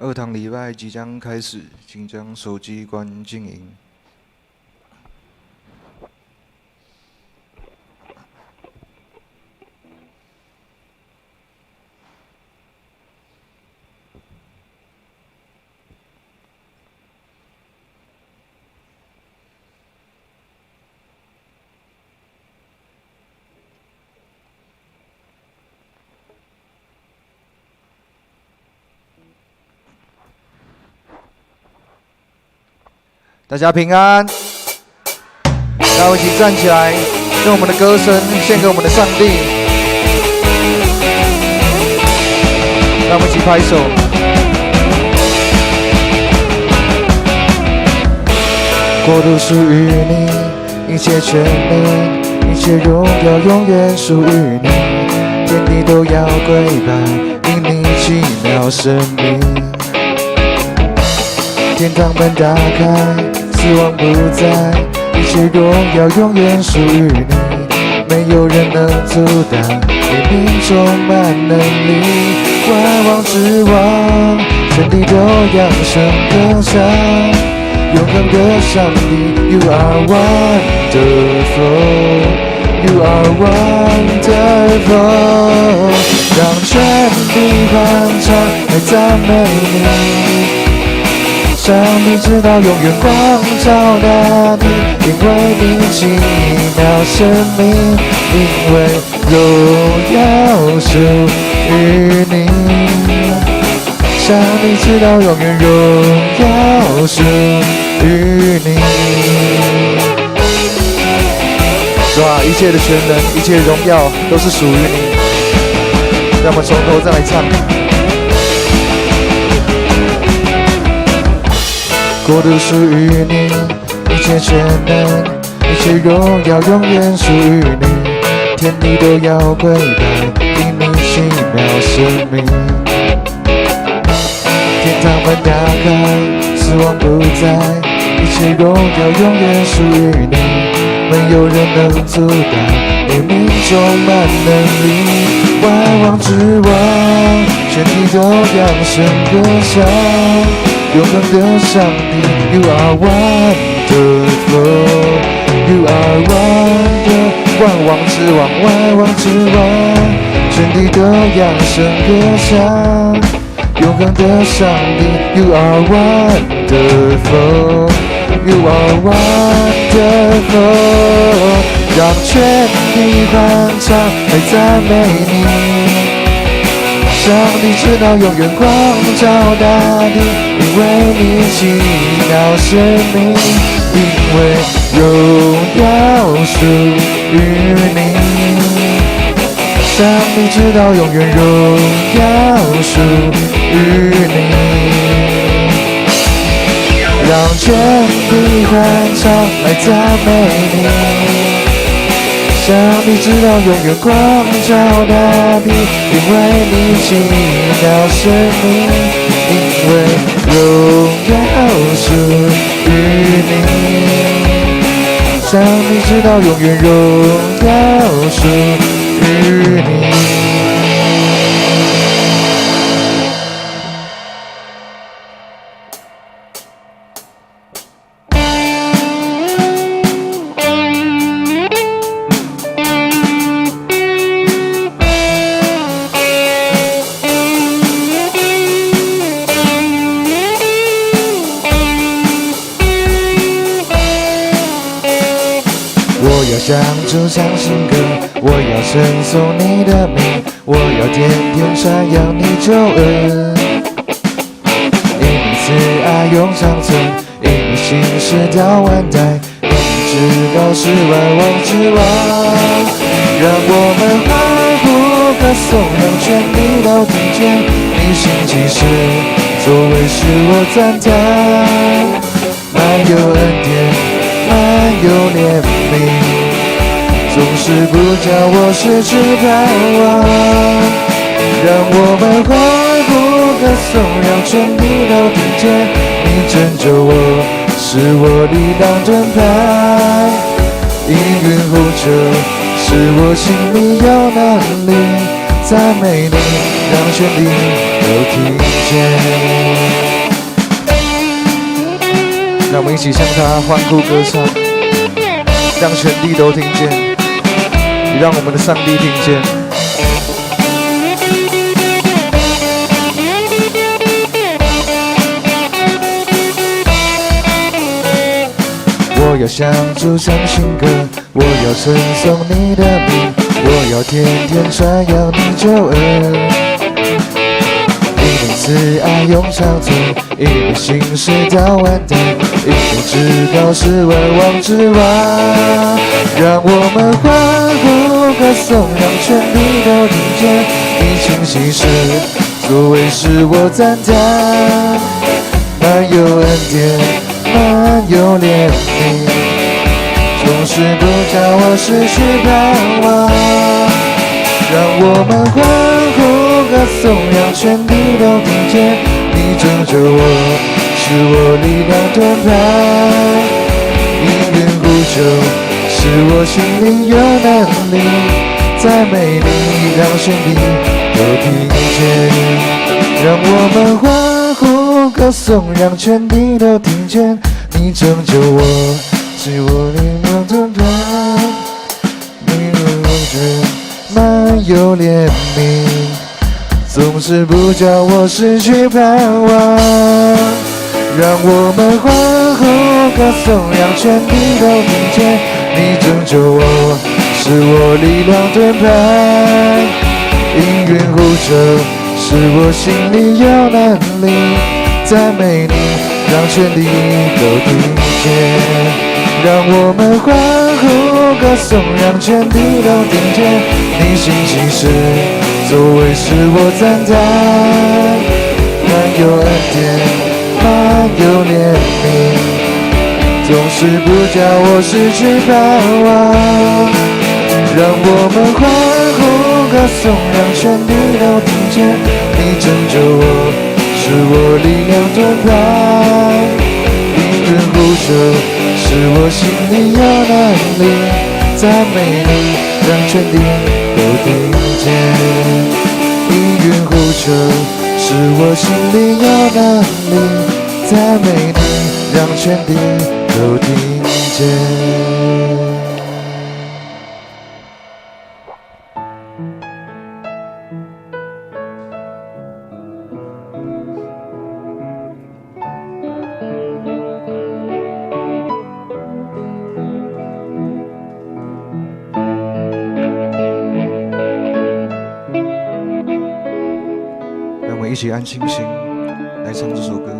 2堂礼拜即将开始，请将手机关静音。大家平安，让我们一起站起来，用我们的歌声献给我们的上帝。让我们一起拍手。国度属于你，一切权能，一切荣耀永远属于你，天地都要跪拜，因你奇妙生命。天堂门打开，死亡不在，一切荣耀永远属于你，没有人能阻挡，你名充满能力，万王之王，天地都扬声歌唱，永恒的上帝 You are wonderful You are wonderful 让全地欢唱来赞美你，上帝直到永远光照大地，因为你奇妙生命，因为荣耀属于你。上帝直到永远荣耀属于你。主啊，一切的全能，一切荣耀都是属于你。让我们从头再来唱。国度属于你，一切全能，一切荣耀永远属于你，天地都要跪拜，因你奇妙生命。天堂门打开，死亡不在，一切荣耀永远属于你，没有人能阻挡，你名充满能力，万王之王，全地都扬声歌唱。永恒的上帝 You are wonderful You are wonderful 万王之王，万王之王，全地都扬声歌唱。永恒的上帝 You are wonderful You are wonderful 让全地欢唱来赞美你，上帝直到永远光照大地，因为你奇妙生命，因为荣耀属于你，上帝直到永远荣耀属于你，让全地欢唱来赞美你。上帝直到永远光照大地，因为你奇妙生命，因为荣耀属于你。上帝直到永远荣耀属于你。我要向主唱新歌，我要称颂你的名，我要天天传扬你救恩。因你慈爱永长存，因你信实到万代，因你知道是万王之王。让我们欢呼歌颂，让全地都听见你行其事，作为使我赞叹。满有恩典，满有怜悯，总是不叫我失去盼望，让我们欢呼歌颂，让全地都听见你拯救我，是我力量盾牌，应允护着，使我心里有能力赞美你，让全地都听见。让我们一起向他欢呼歌唱，让全地都听见，也让我们的上帝听见。我要向主唱新歌，我要称颂你的名，我要天天传扬你救恩。因你慈爱永长存，因你信实到万代，因你至高是万王之王。让我们欢呼歌颂，让全地都听见你清晰时作为使我赞叹。满有恩典，满有怜悯，总是不叫我失去盼望。让我们欢呼歌颂，让全地都听见你拯救我，使我力量盾牌。因缘呼求，使我心里有能力，赞美你，让全地都听见。让我们欢呼歌颂，让全地都听见你拯救我，使我力量盾牌。你如真满有怜悯，总是不叫我失去盼望。让我们欢呼歌颂，让全地都听见你拯救我，使我力量盾牌。因缘呼求，使我心里有能力，赞美你，让全地都听见。让我们欢呼歌颂，让全地都听见你信息时作为使我赞叹。满有恩典，满有怜悯，总是不叫我失去盼望。让我们欢呼歌颂，让全地都听见你拯救我，使我力量盾牌。因缘呼求，使我心里有能力，赞美你，让全地都听见。因缘呼求，使我心里有能力，赞美你，让全地都听见。一起安清心来唱这首歌。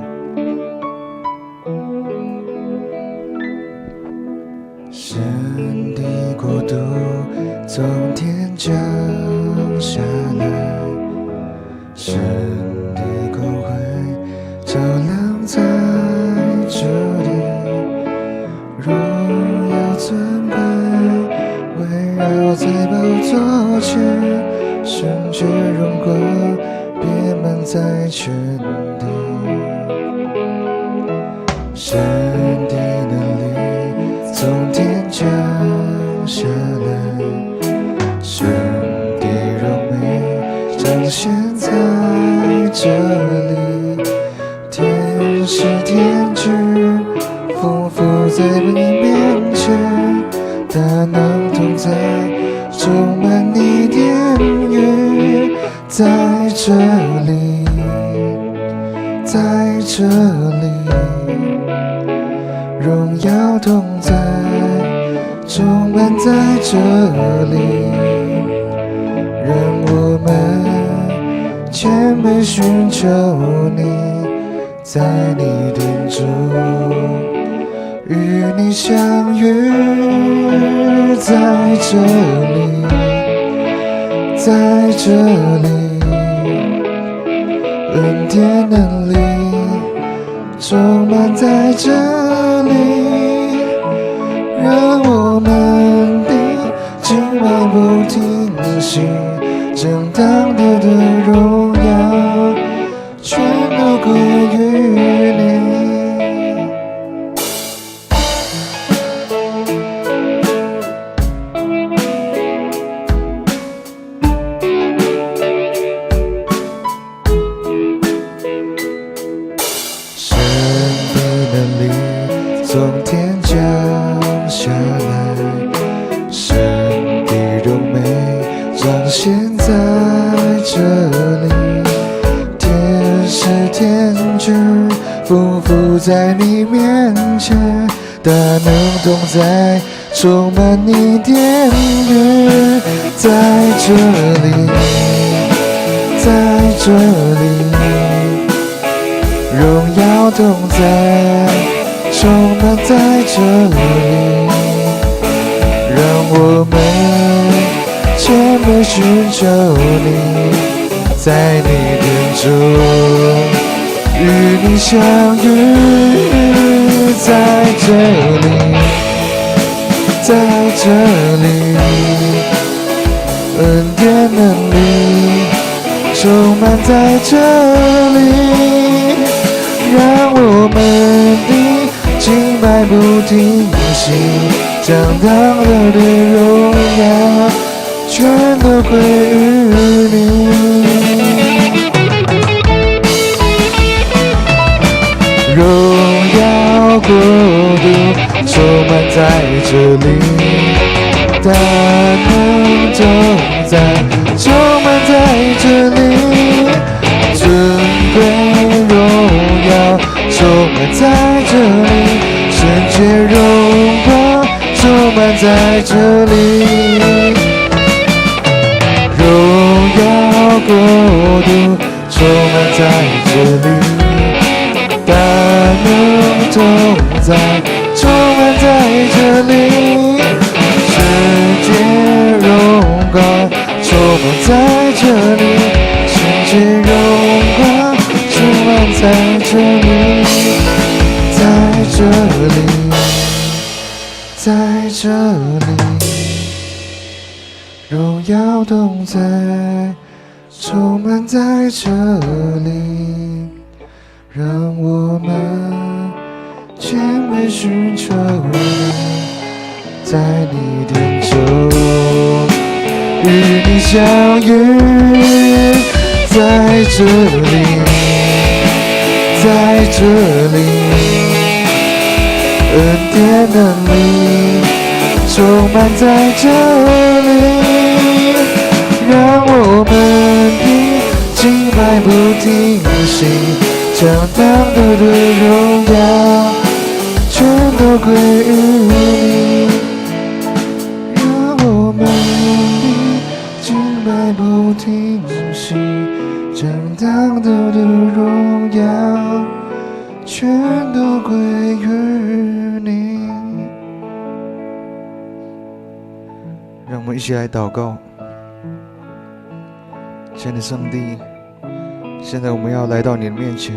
神的国度从天降下来，神的光辉照亮在这里，荣耀尊贵围绕在宝座前，圣洁荣光遍满在全地，神的能力从天降下来，神的荣美彰显在这里，天使天君匍匐在你面前，大能同在充满你殿宇，在这里，在这里，荣耀同在，充满在这里，让我们谦卑寻求你，在你殿中与你相遇，在这里，在这里。恩典能力充满在这里，让我们的今晚不停息，正当得的荣耀全都归于你。匍匐在你面前，大能同在，充满你殿宇，在这里，在这里，荣耀同在，充满在这里，让我们谦卑寻求你，在你殿中与你相遇，在这里，在这里，恩典能力充满在这里，让我们的敬拜不停息，将当得的荣耀全都归于你。荣耀国度充满在这里，大能同在，充满在这里，尊贵荣耀充满在这里，圣洁荣光充满在这里，荣耀国度充满在这里，大能同在，充满在这里，世界荣光充满在这里，世界荣光充满在这里，在这里，在这里，荣耀同在，充满在这里，让我们谦卑寻求你，在你殿中与你相遇，在这里，在这里，恩典能力充满在这里，让我们的敬拜不停息，将当得的荣耀全都归于你，让我们的敬拜不停息，将当得的荣耀全都归于你。让我们一起来祷告。亲爱的上帝，现在我们要来到你的面前，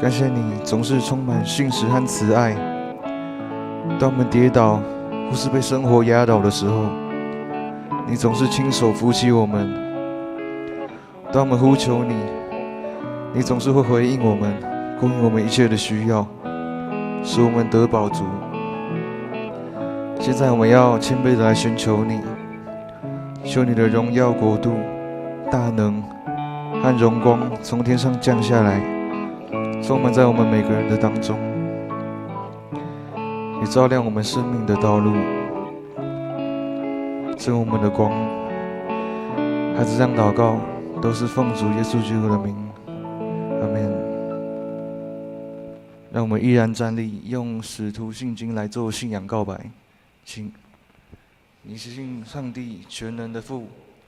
感谢你总是充满信实和慈爱。当我们跌倒或是被生活压倒的时候，你总是亲手扶起我们。当我们呼求你，你总是会回应我们，供应我们一切的需要，使我们得饱足。现在我们要谦卑的来寻求你，求你的荣耀国度、大能和荣光从天上降下来，充满在我们每个人的当中，也照亮我们生命的道路，成为我们的光。孩子这样祷告，都是奉主耶稣基督的名，阿们。让我们依然站立，用使徒信经来做信仰告白。请，你是信上帝全能的父，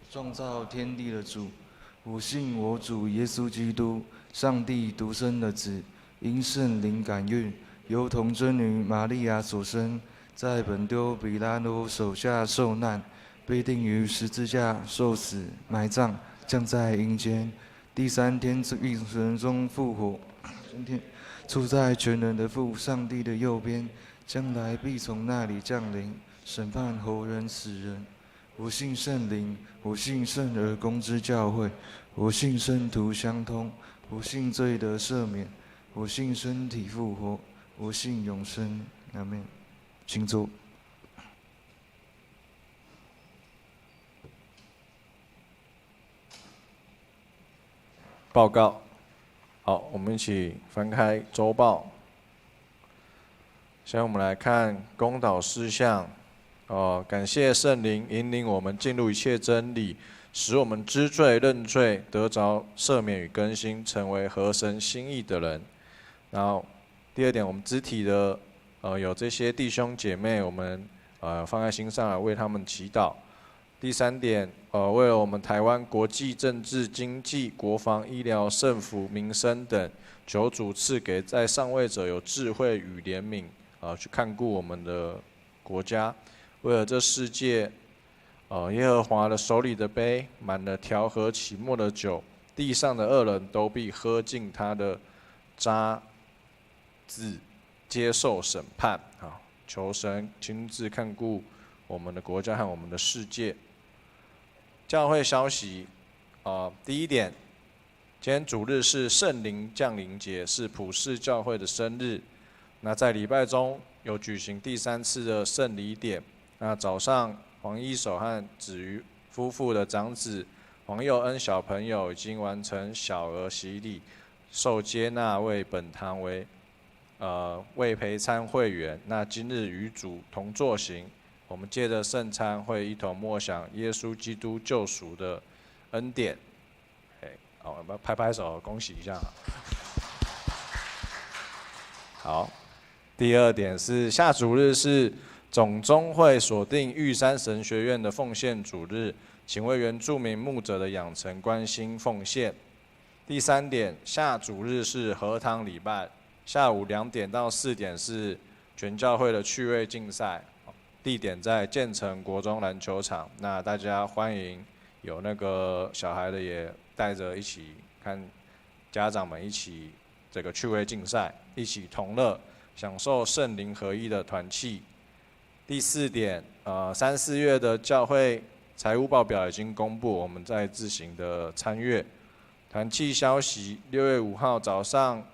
创造天地的主。我信我主耶稣基督，上帝独生的子，因圣灵感孕，由童贞女玛利亚所生，在本丢比拉多手下受难，被钉于十字架，受死，埋葬，降在阴间。第三天自从死人中复活，升天，处在全能的父上帝的右边，将来必从那里降临，审判活人死人。我信圣灵，我信圣而公之教会，我信圣徒相通，我信罪得赦免，我信身体复活，我信永生。阿们。请坐。报告。好，我们一起翻开周报。现在我们来看公祷事项。感谢圣灵引领我们进入一切真理，使我们知罪认罪，得着赦免与更新，成为合神心意的人。然后第二点，我们肢体的有这些弟兄姐妹，我们放在心上来为他们祈祷。第三点，为了我们台湾国际政治、经济、国防、医疗、政府、民生等，求主赐给在上位者有智慧与怜悯，去看顾我们的国家。为了这世界，耶和华的手里的杯满了调和起沫的酒，地上的恶人都必喝尽他的渣滓，接受审判。求神亲自看顾我们的国家和我们的世界。教会消息，第一点，今天主日是圣灵降临节，是普世教会的生日。那在礼拜中有举行第3次的圣礼典。那早上黄一手和子瑜夫妇的长子黄佑恩小朋友已经完成小额洗礼，受接纳为本堂为未陪餐会员。那今日与主同坐行，我们借着圣餐会一同默想耶稣基督救赎的恩典。我们拍拍手，恭喜一下。好，第二点是下主日是总中会锁定玉山神学院的奉献主日，请为原住民牧者的养成关心奉献。第三点，下主日是合堂礼拜，下午2点到4点是全教会的趣味竞赛，地点在建成国中篮球场。那大家欢迎有那个小孩的也带着一起看，家长们一起这个趣味竞赛，一起同乐，享受圣灵合一的团契。第4点，3、4月的教会财务报表已经公布，我们再自行的参阅。团契消息：6月5号早上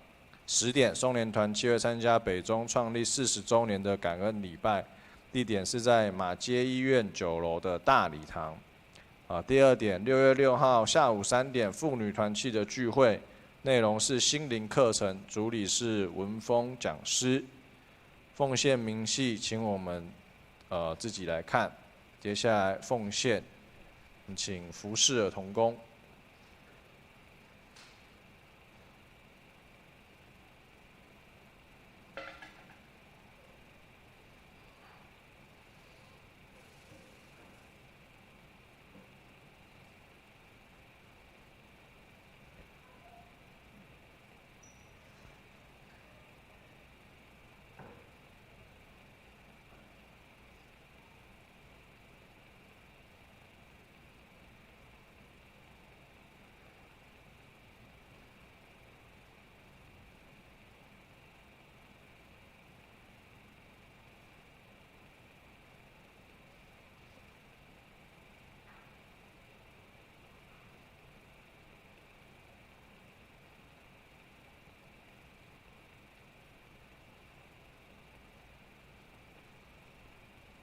10点，松联团契会参加北中创立40周年的感恩礼拜，地点是在马街医院9楼的大礼堂。第二点，6月6号下午3点，妇女团契的聚会，内容是心灵课程，主理是文峰讲师。奉献明细，请我们自己来看。接下来奉献，请服侍儿童工。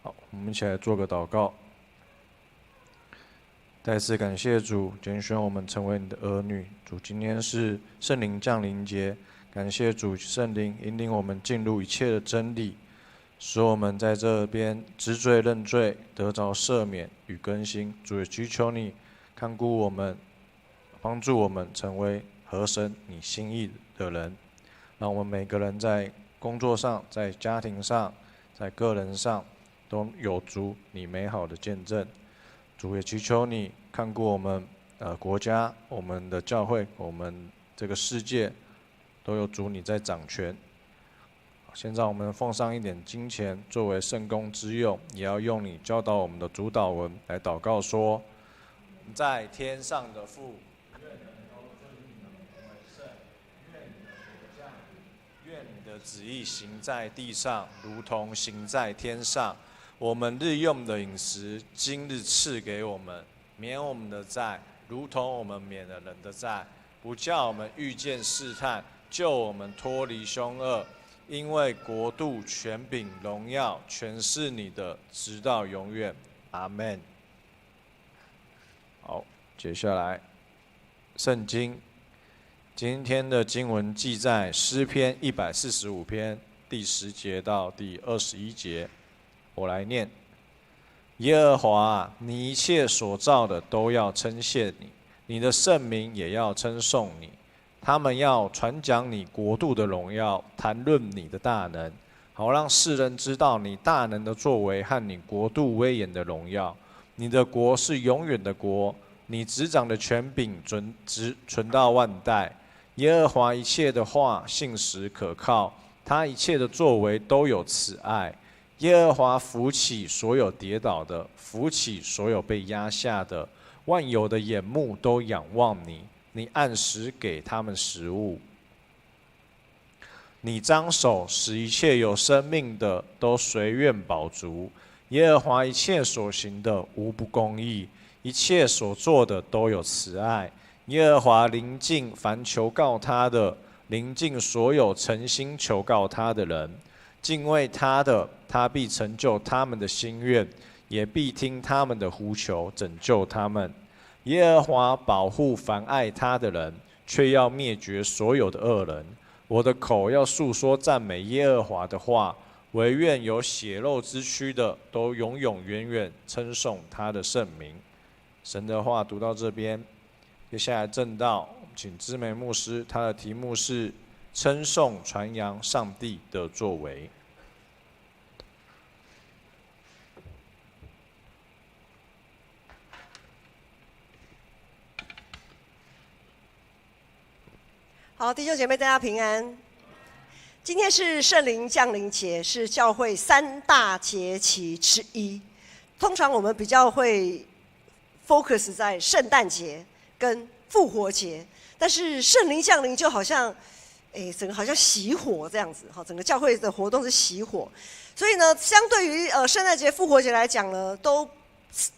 好，我们一起来做个祷告。再次感谢主拣选我们成为你的儿女。主，今天是圣灵降临节，感谢主圣灵引领我们进入一切的真理，使我们在这边知罪认罪，得着赦免与更新。主也祈求你看顾我们，帮助我们成为合神你心意的人，让我们每个人在工作上、在家庭上、在个人上都有主你美好的见证。主也祈求你看顾我们国家、我们的教会、我们这个世界，都有主你在掌权。现在我们奉上一点金钱作为圣工之用，也要用你教导我们的主祷文来祷告说：在天上的父，愿你都尊你为圣，愿你的国降临，愿你的旨意行在地上，如同行在天上。我们日用的饮食，今日赐给我们，免我们的债，如同我们免了人的债，不叫我们遇见试探，救我们脱离凶恶。因为国度、权柄、荣耀，全是你的，直到永远。阿们。好，接下来，圣经，今天的经文记在诗篇145篇第10节到第21节。我来念：耶和华啊，你一切所造的都要称谢你，你的圣名也要称颂你。他们要传讲你国度的荣耀，谈论你的大能，好让世人知道你大能的作为和你国度威严的荣耀。你的国是永远的国，你执掌的权柄存到万代。耶和华一切的话信实可靠，他一切的作为都有慈爱。耶和华扶起所有跌倒的，扶起所有被压下的，万有的眼目都仰望你，你按时给他们食物。你张手使一切有生命的都随愿饱足。耶和华一切所行的无不公义，一切所做的都有慈爱。耶和华临近凡求告他的，临近所有诚心求告他的人。敬畏他的，他必成就他们的心愿，也必听他们的呼求，拯救他们。耶和华保护凡爱他的人，却要灭绝所有的恶人。我的口要述说赞美耶和华的话，惟愿有血肉之躯的都永永远远称颂他的圣名。神的话读到这边，接下来正道，请芝梅牧师，他的题目是称颂传扬上帝的作为。好，弟兄姐妹，大家平安。今天是圣灵降临节，是教会3大节期之一。通常我们比较会 focus 在圣诞节跟复活节，但是圣灵降临就好像，整个好像熄火这样子，整个教会的活动是熄火。所以呢，相对于圣诞节、复活节来讲呢，都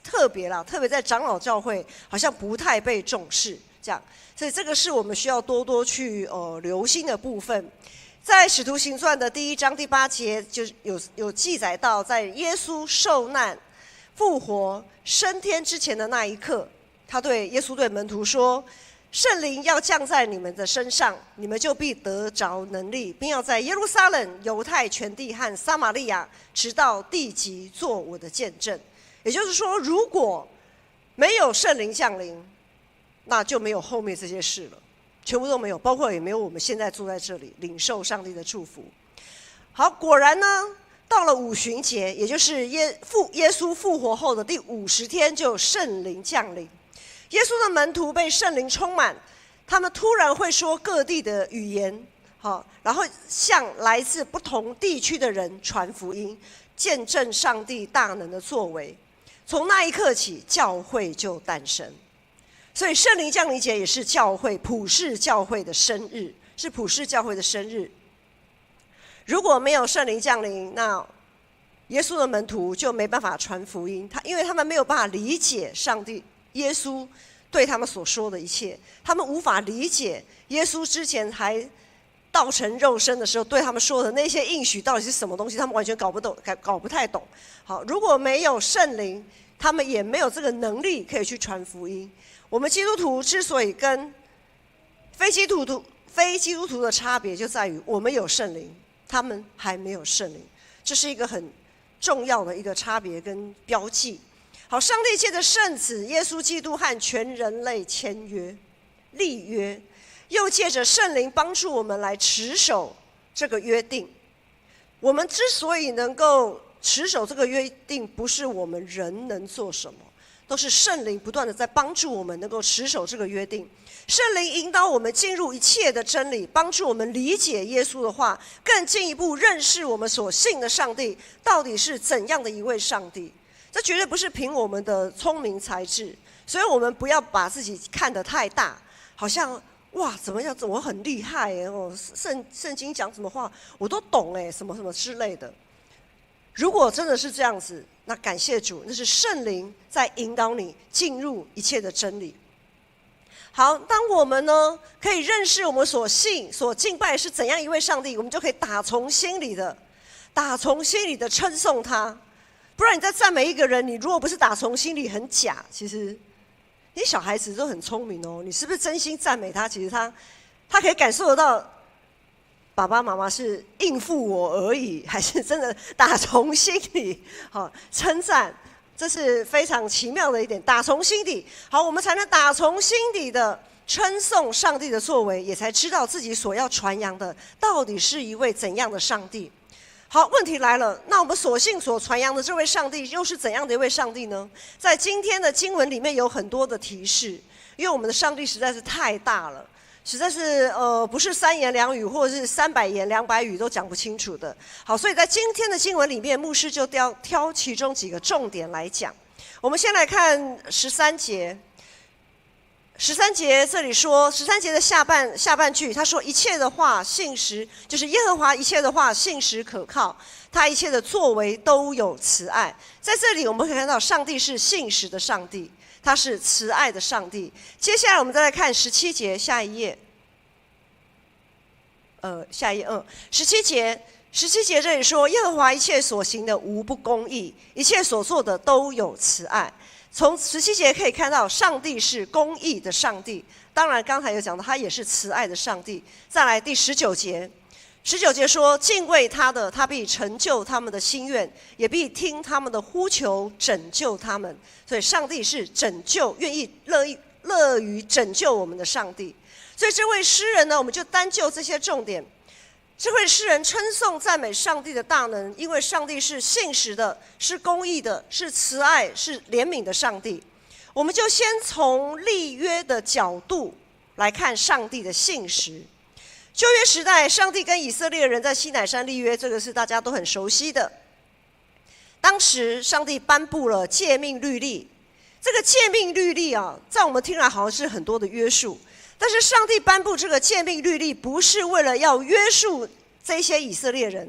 特别在长老教会好像不太被重视这样。所以这个是我们需要多多去留心的部分。在使徒行传的第1章第8节就有记载到，在耶稣受难、复活、升天之前的那一刻，耶稣对门徒说：“圣灵要降在你们的身上，你们就必得着能力，并要在耶路撒冷、犹太全地和撒玛利亚，直到地极，做我的见证。”也就是说，如果没有圣灵降临，那就没有后面这些事了，全部都没有，包括也没有我们现在坐在这里领受上帝的祝福。好，果然呢，到了五旬节，也就是耶稣复活后的第50天，就有圣灵降临。耶稣的门徒被圣灵充满，他们突然会说各地的语言，然后向来自不同地区的人传福音，见证上帝大能的作为。从那一刻起，教会就诞生。所以圣灵降临节也是普世教会的生日，是普世教会的生日。如果没有圣灵降临，那耶稣的门徒就没办法传福音，因为他们没有办法理解上帝耶稣对他们所说的一切，他们无法理解耶稣之前还道成肉身的时候对他们说的那些应许到底是什么东西，他们完全搞不太懂。好，如果没有圣灵，他们也没有这个能力可以去传福音。我们基督徒之所以跟非基督徒的差别，就在于我们有圣灵，他们还没有圣灵，这是一个很重要的一个差别跟标记。好，上帝借着圣子耶稣基督和全人类签约、立约，又借着圣灵帮助我们来持守这个约定。我们之所以能够持守这个约定，不是我们人能做什么，都是圣灵不断的在帮助我们能够持守这个约定。圣灵引导我们进入一切的真理，帮助我们理解耶稣的话，更进一步认识我们所信的上帝到底是怎样的一位上帝。这绝对不是凭我们的聪明才智，所以我们不要把自己看得太大，好像哇怎么样，我很厉害耶，圣经讲什么话我都懂耶，什么什么之类的。如果真的是这样子，那感谢主，那是圣灵在引导你进入一切的真理。好，当我们呢可以认识我们所信所敬拜是怎样一位上帝，我们就可以打从心里的称颂他。不然你在赞美一个人，你如果不是打从心里，很假。其实你小孩子都很聪明哦，你是不是真心赞美他？其实他可以感受得到爸爸妈妈是应付我而已，还是真的打从心里称赞这是非常奇妙的一点，打从心底。好，我们才能打从心底的称颂上帝的作为，也才知道自己所要传扬的到底是一位怎样的上帝。好，问题来了，那我们所信所传扬的这位上帝又是怎样的一位上帝呢？在今天的经文里面有很多的提示，因为我们的上帝实在是太大了，实在是不是3言2语或者是300言200语都讲不清楚的。好，所以在今天的经文里面，牧师就挑其中几个重点来讲。我们先来看13节。13节这里说，13节的下半句，他说一切的话信实，就是耶和华一切的话信实可靠，他一切的作为都有慈爱。在这里我们可以看到，上帝是信实的上帝，他是慈爱的上帝。接下来我们再来看17节，下一页。17节这里说，耶和华一切所行的无不公义，一切所做的都有慈爱。从17节可以看到，上帝是公义的上帝。当然，刚才有讲到，他也是慈爱的上帝。再来第19节，19节说，敬畏他的，他必成就他们的心愿，也必听他们的呼求，拯救他们。所以，上帝是拯救，愿意乐于拯救我们的上帝。所以，这位诗人呢，我们就单就这些重点。这位诗人称颂赞美上帝的大能，因为上帝是信实的，是公义的，是慈爱，是怜悯的上帝。我们就先从立约的角度来看上帝的信实。旧约时代，上帝跟以色列人在西乃山立约，这个是大家都很熟悉的。当时上帝颁布了诫命律例，这个诫命律例啊，在我们听来好像是很多的约束。但是上帝颁布这个诫命律例，不是为了要约束这些以色列人，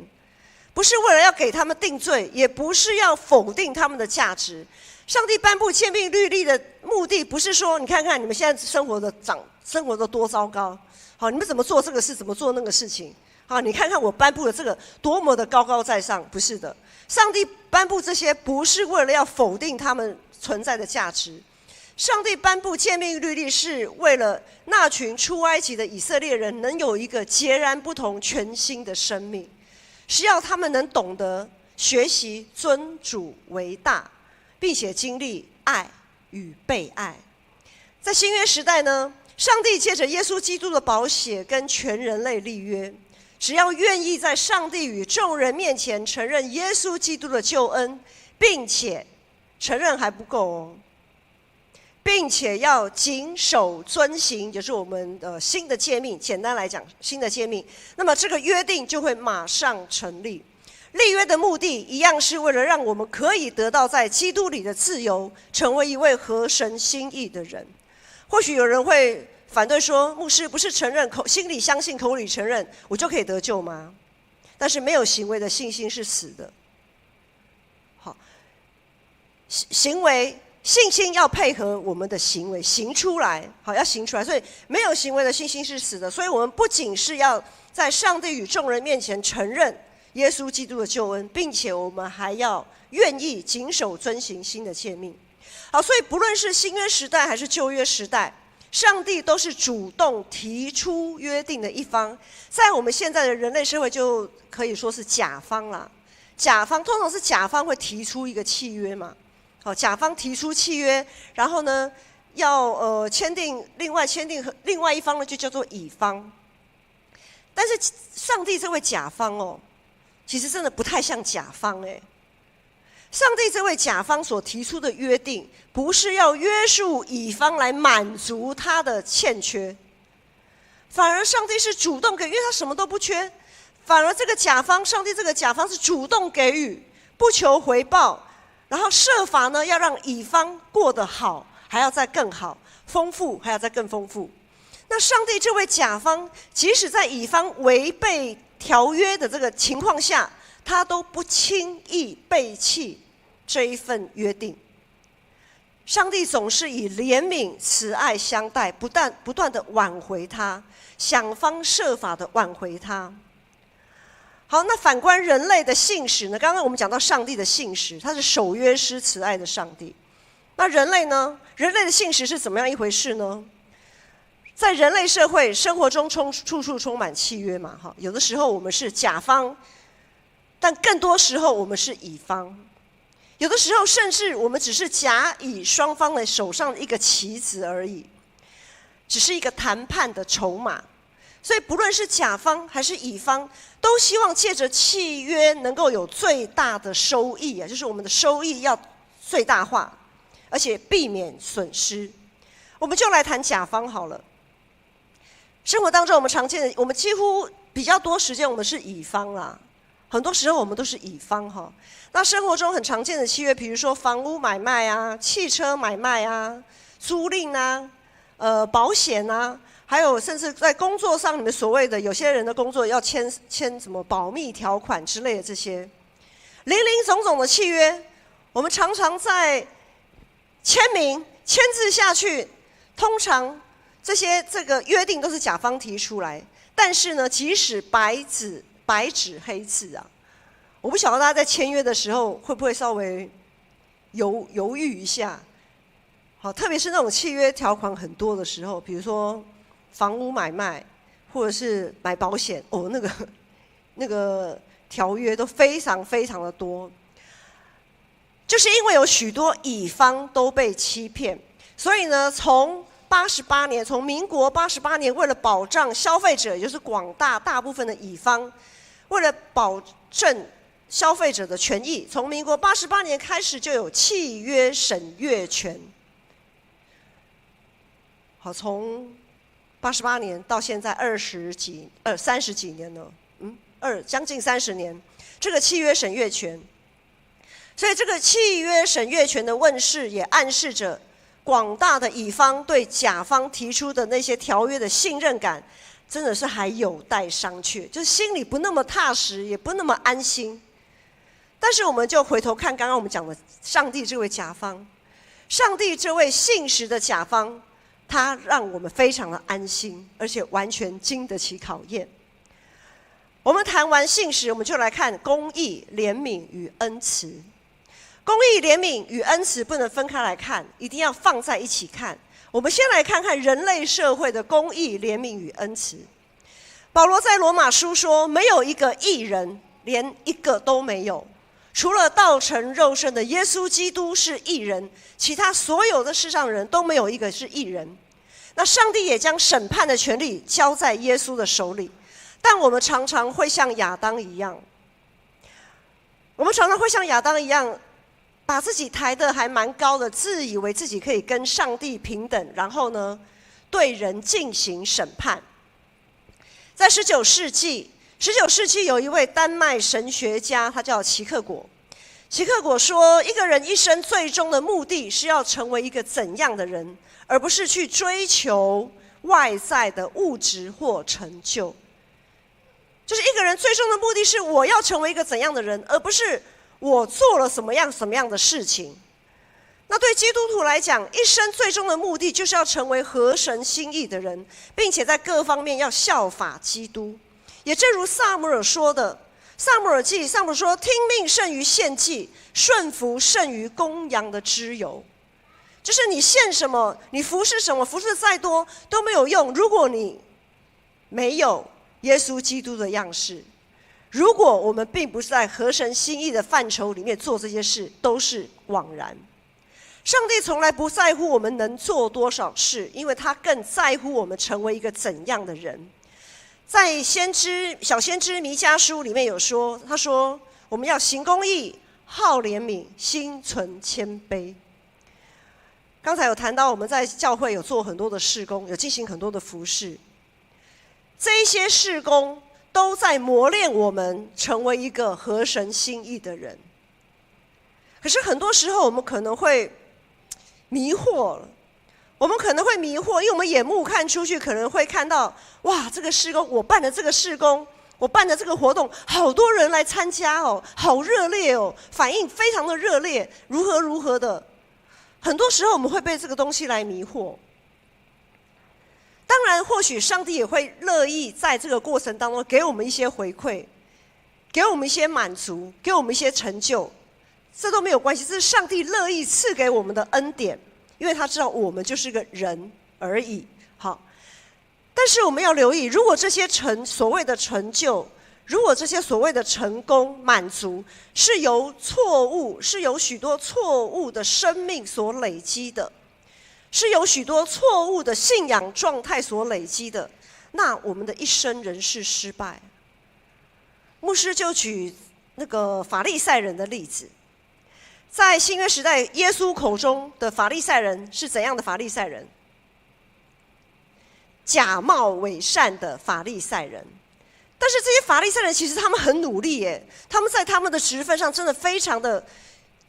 不是为了要给他们定罪，也不是要否定他们的价值。上帝颁布诫命律例的目的，不是说你看看你们现在生活的多糟糕，好，你们怎么做这个事，怎么做那个事情，好，你看看我颁布的这个多么的高高在上，不是的。上帝颁布这些，不是为了要否定他们存在的价值。上帝颁布诫命律例，是为了那群出埃及的以色列人能有一个截然不同、全新的生命，是要他们能懂得学习尊主为大，并且经历爱与被爱。在新约时代呢，上帝借着耶稣基督的宝血跟全人类立约，只要愿意在上帝与众人面前承认耶稣基督的救恩，并且承认还不够哦，并且要谨守遵行，就是我们的新的诫命。简单来讲，新的诫命，那么这个约定就会马上成立。立约的目的一样是为了让我们可以得到在基督里的自由，成为一位合神心意的人。或许有人会反对说，牧师不是承认心里相信，口里承认，我就可以得救吗？但是没有行为的信心是死的。好，信心要配合我们的行为，行出来，好，要行出来。所以没有行为的信心是死的。所以我们不仅是要在上帝与众人面前承认耶稣基督的救恩，并且我们还要愿意谨守遵行新的诫命。好，所以不论是新约时代还是旧约时代，上帝都是主动提出约定的一方。在我们现在的人类社会，就可以说是甲方啦。甲方通常是甲方会提出一个契约嘛。好，甲方提出契约，然后呢，要签订另外一方呢，就叫做乙方。但是上帝这位甲方哦，其实真的不太像甲方哎。上帝这位甲方所提出的约定，不是要约束乙方来满足他的欠缺，反而上帝是主动给予，因为他什么都不缺。反而这个甲方，上帝这个甲方是主动给予，不求回报。然后设法呢，要让乙方过得好，还要再更好，丰富还要再更丰富。那上帝这位甲方，即使在乙方违背条约的这个情况下，他都不轻易背弃这一份约定。上帝总是以怜悯、慈爱相待，不断的挽回他，想方设法的挽回他。好，那反观人类的信实呢？刚刚我们讲到上帝的信实，他是守约施慈爱的上帝。那人类呢？人类的信实是怎么样一回事呢？在人类社会生活中，处处充满契约嘛。哈，有的时候我们是甲方，但更多时候我们是乙方。有的时候甚至我们只是甲乙双方的手上的一个棋子而已，只是一个谈判的筹码。所以不论是甲方还是乙方，都希望借着契约能够有最大的收益啊，就是我们的收益要最大化，而且避免损失。我们就来谈甲方好了。生活当中我们常见的，我们几乎比较多时间我们是乙方啦，很多时候我们都是乙方哈。那生活中很常见的契约，比如说房屋买卖啊、汽车买卖啊、租赁啊、保险啊，还有甚至在工作上，你们所谓的有些人的工作要签什么保密条款之类的，这些林林总总的契约，我们常常在签名签字下去，通常这个约定都是甲方提出来，但是呢，即使白纸黑字啊，我不晓得大家在签约的时候会不会稍微犹豫一下。好，特别是那种契约条款很多的时候，比如说房屋买卖或者是买保险，那个条约都非常非常的多，就是因为有许多乙方都被欺骗，所以呢，从民国88年，为了保障消费者，也就是大部分的乙方，为了保证消费者的权益，从民国88年开始就有契约审阅权。好，从88年到现在30几年了，将近30年，这个契约审阅权。所以这个契约审阅权的问世，也暗示着广大的乙方对甲方提出的那些条约的信任感，真的是还有待商榷，就是心里不那么踏实，也不那么安心。但是我们就回头看刚刚我们讲的上帝这位甲方，上帝这位信实的甲方，他让我们非常的安心，而且完全经得起考验。我们谈完信实，我们就来看公义、怜悯与恩慈。公义、怜悯与恩慈不能分开来看，一定要放在一起看。我们先来看看人类社会的公义、怜悯与恩慈。保罗在罗马书说，没有一个义人，连一个都没有，除了道成肉身的耶稣基督是义人，其他所有的世上人都没有一个是义人。那上帝也将审判的权利交在耶稣的手里，但我们常常会像亚当一样，把自己抬得还蛮高的，自以为自己可以跟上帝平等，然后呢，对人进行审判。在19世纪有一位丹麦神学家，他叫齐克果。齐克果说，一个人一生最终的目的是要成为一个怎样的人，而不是去追求外在的物质或成就。就是一个人最终的目的是我要成为一个怎样的人，而不是我做了什么样的事情。那对基督徒来讲，一生最终的目的就是要成为合神心意的人，并且在各方面要效法基督。也正如撒母耳说的，撒母耳说，听命胜于献祭，顺服胜于公羊的脂油。就是你献什么，你服侍什么，服侍再多都没有用，如果你没有耶稣基督的样式，如果我们并不是在合神心意的范畴里面做这些事，都是枉然。上帝从来不在乎我们能做多少事，因为他更在乎我们成为一个怎样的人。在小先知弥迦书里面有说，他说我们要行公义，好怜悯，心存谦卑。刚才有谈到我们在教会有做很多的事工，有进行很多的服事，这一些事工都在磨练我们成为一个合神心意的人。可是很多时候我们可能会迷惑了，因为我们眼目看出去，可能会看到，哇，这个事工，我办的这个事工，我办的这个活动，好多人来参加哦，好热烈哦，反应非常的热烈，如何的。很多时候我们会被这个东西来迷惑。当然，或许上帝也会乐意在这个过程当中给我们一些回馈，给我们一些满足，给我们一些成就，这都没有关系，这是上帝乐意赐给我们的恩典，因为他知道我们就是个人而已。好，但是我们要留意，如果这些所谓的成就如果这些所谓的成功满足是由许多错误的生命所累积的，是由许多错误的信仰状态所累积的，那我们的一生仍是失败。牧师就举那个法利赛人的例子，在新约时代，耶稣口中的法利赛人是怎样的法利赛人？假冒伪善的法利赛人。但是这些法利赛人其实他们很努力耶，他们在他们的职分上真的非常的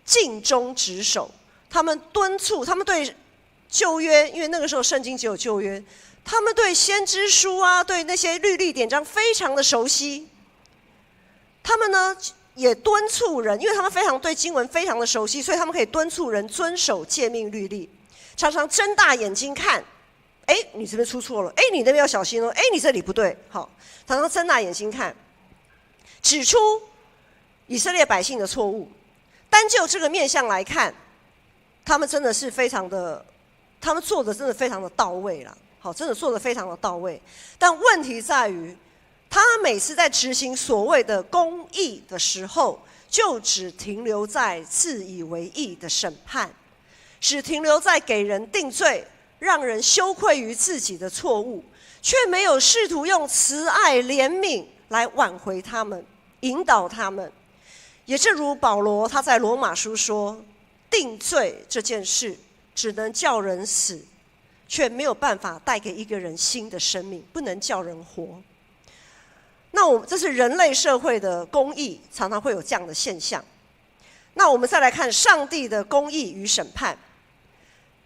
尽忠职守，他们敦促，他们对旧约，因为那个时候圣经只有旧约，他们对先知书啊，对那些律例典章非常的熟悉。他们呢也敦促人，因为他们非常对经文非常的熟悉，所以他们可以敦促人遵守诫命律例，常常睁大眼睛看，你这边出错了，你那边要小心哦，你这里不对，好，常常睁大眼睛看，指出以色列百姓的错误。单就这个面向来看，他们真的是非常的，他们做的真的非常的到位了，好，真的做的非常的到位。但问题在于，他每次在执行所谓的公义的时候，就只停留在自以为义的审判，只停留在给人定罪，让人羞愧于自己的错误，却没有试图用慈爱怜悯来挽回他们，引导他们。也正如保罗他在罗马书说，定罪这件事只能叫人死，却没有办法带给一个人新的生命，不能叫人活。那这是人类社会的公义，常常会有这样的现象。那我们再来看上帝的公义与审判。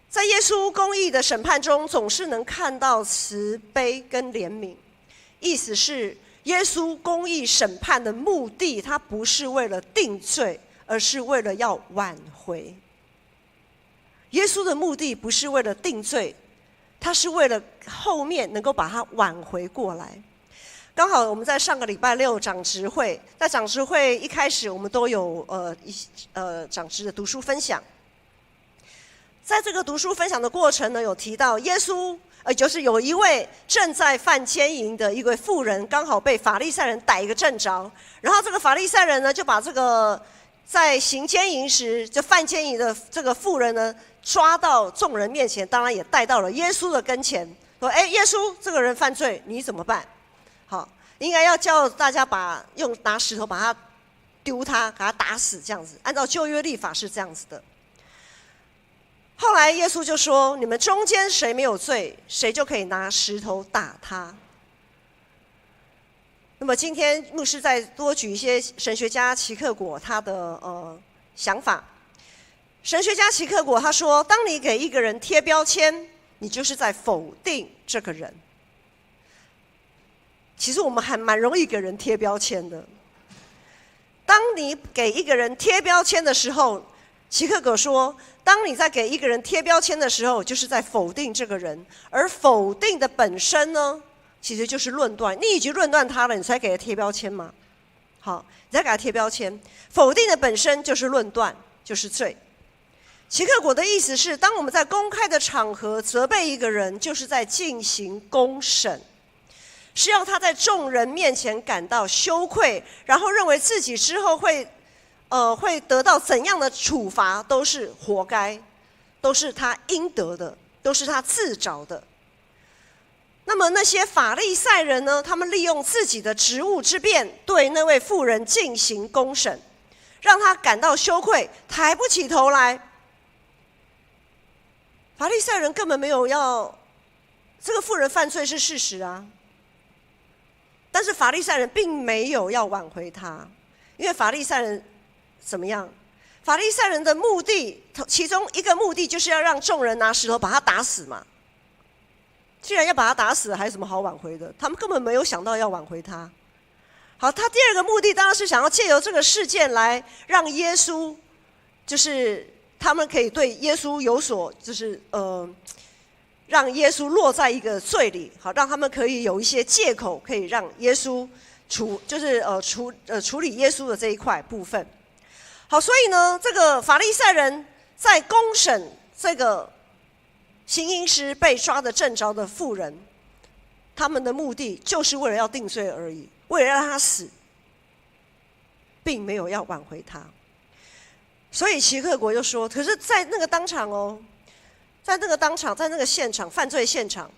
在耶稣公义的审判中，总是能看到慈悲跟怜悯。意思是，耶稣公义审判的目的，它不是为了定罪，而是为了要挽回。耶稣的目的不是为了定罪，他是为了后面能够把它挽回过来。刚好我们在上个礼拜六长执会，在长执会一开始，我们都有长执的读书分享。在这个读书分享的过程呢，有提到耶稣，就是有一位正在犯奸淫的一位妇人，刚好被法利赛人逮个正着，然后这个法利赛人呢，就把这个在行奸淫时就犯奸淫的这个妇人呢，抓到众人面前，当然也带到了耶稣的跟前，说：“耶稣，这个人犯罪，你怎么办？”好，应该要叫大家拿石头把他丢他，把他打死，这样子。按照旧约律法是这样子的。后来耶稣就说：“你们中间谁没有罪，谁就可以拿石头打他。”那么今天牧师再多举一些神学家齐克果他的想法。神学家齐克果他说：“当你给一个人贴标签，你就是在否定这个人。”其实我们还蛮容易给人贴标签的。当你给一个人贴标签的时候，齐克果说，当你在给一个人贴标签的时候，就是在否定这个人，而否定的本身呢，其实就是论断。你已经论断他了，你才给他贴标签吗？好，你再给他贴标签，否定的本身就是论断，就是罪。齐克果的意思是，当我们在公开的场合责备一个人，就是在进行公审，是要他在众人面前感到羞愧，然后认为自己之后会得到怎样的处罚，都是活该，都是他应得的，都是他自找的。那么那些法利赛人呢？他们利用自己的职务之便，对那位妇人进行公审，让他感到羞愧，抬不起头来。法利赛人根本没有这个妇人犯罪是事实啊。但是法利赛人并没有要挽回他，因为法利赛人怎么样？法利赛人的目的，其中一个目的就是要让众人拿石头把他打死嘛。既然要把他打死了，还有什么好挽回的？他们根本没有想到要挽回他。好，他第二个目的当然是想要借由这个事件来让耶稣，就是他们可以对耶稣有所，就是让耶稣落在一个罪里，好，让他们可以有一些借口，可以让耶稣处理耶稣的这一块部分。好，所以呢，这个法利赛人在公审这个行淫时被抓的正着的妇人，他们的目的就是为了要定罪而已，为了让他死，并没有要挽回他。所以齐克果就说，可是在那个当场哦，在那个当场，在那个现场，犯罪现场，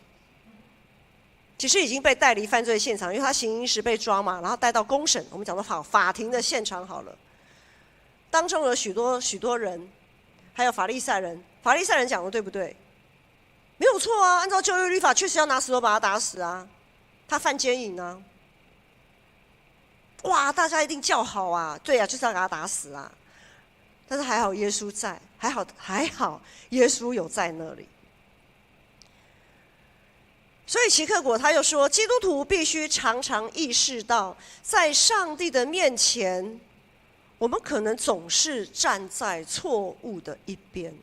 其实已经被带离犯罪现场，因为他行淫时被抓嘛，然后带到公审，我们讲到法庭的现场好了。当中有许多人，还有法利赛人，法利赛人讲的对不对？没有错啊，按照旧约律法，确实要拿石头把他打死啊，他犯奸淫啊。哇，大家一定叫好啊，对啊，就是要给他打死啊。但是还好耶稣在，还好耶稣有在那里。所以齐克果他又说，基督徒必须常常意识到，在上帝的面前，我们可能总是站在错误的一边。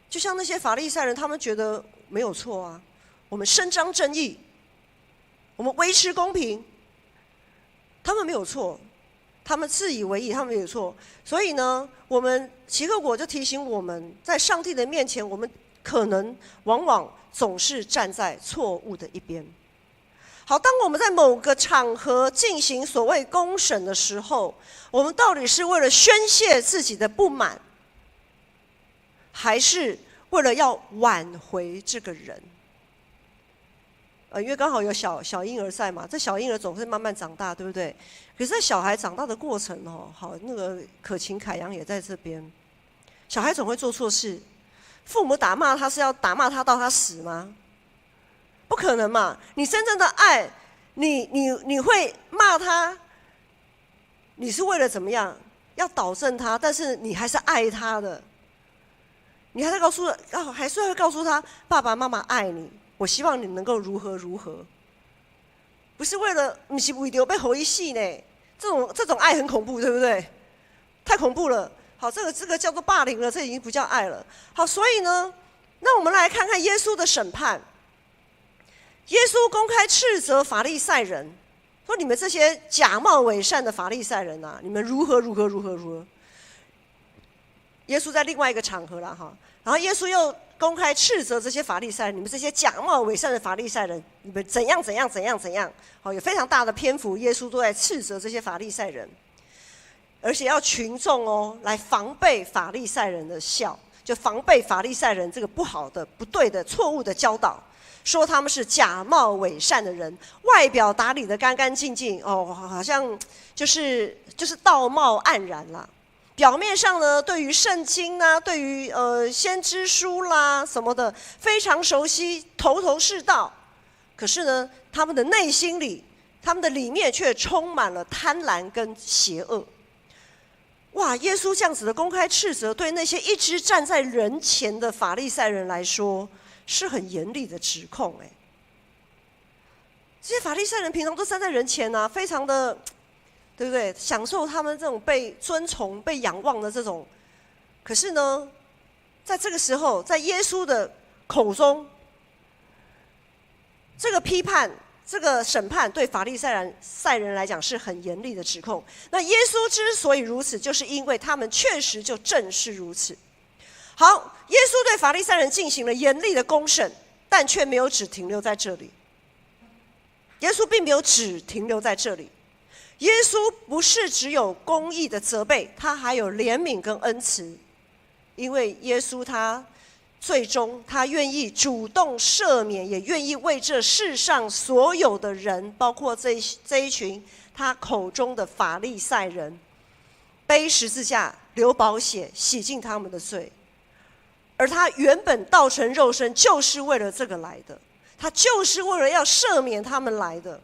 就像那些法利赛人，他们觉得没有错啊，我们伸张正义，我们维持公平，他们没有错，他们自以为意，他们没有错。所以呢，我们齐克果就提醒我们，在上帝的面前，我们可能往往总是站在错误的一边。好，当我们在某个场合进行所谓公审的时候，我们到底是为了宣泄自己的不满，还是为了要挽回这个人？因为刚好有小婴儿在嘛，这小婴儿总是慢慢长大，对不对？可是在小孩长大的过程哦，好，那个可晴凯阳也在这边，小孩总会做错事，父母打骂他是要打骂他到他死吗？不可能嘛！你真正的爱，你会骂他，你是为了怎么样？要导正他，但是你还是爱他的。你还是还是会告诉他，爸爸妈妈爱你，我希望你能够如何如何。不是为了不是为了被回戏呢？这种爱很恐怖，对不对？太恐怖了。好，这个叫做霸凌了，这已经不叫爱了。好，所以呢，那我们来看看耶稣的审判。耶稣公开斥责法利赛人，说：“你们这些假冒伪善的法利赛人啊，你们如何如何如何如何。”耶稣在另外一个场合了哈，然后耶稣又公开斥责这些法利赛人，你们这些假冒伪善的法利赛人，你们怎样怎样怎样怎样。好，有非常大的篇幅，耶稣都在斥责这些法利赛人，而且要群众哦来防备法利赛人的笑，就防备法利赛人这个不好的、不对的、错误的教导。说他们是假冒伪善的人，外表打理得干干净净哦，好像就是道貌岸然啦。表面上呢，对于圣经啊，对于先知书啦什么的非常熟悉，头头是道。可是呢，他们的内心里，他们的里面却充满了贪婪跟邪恶。哇！耶稣这样子的公开斥责，对那些一直站在人前的法利赛人来说，是很严厉的指控。这些法利赛人平常都站在人前啊，非常的，对不对？享受他们这种被尊崇、被仰望的这种。可是呢，在这个时候，在耶稣的口中，这个批判、这个审判，对法利赛人来讲是很严厉的指控。那耶稣之所以如此，就是因为他们确实就正是如此。好，耶稣对法利赛人进行了严厉的公审，但却没有只停留在这里。耶稣并没有只停留在这里。耶稣不是只有公义的责备，他还有怜悯跟恩慈。因为耶稣他最终他愿意主动赦免，也愿意为这世上所有的人，包括这一群他口中的法利赛人，背十字架流宝血洗净他们的罪。而他原本道成肉身就是为了这个来的，他就是为了要赦免他们来的，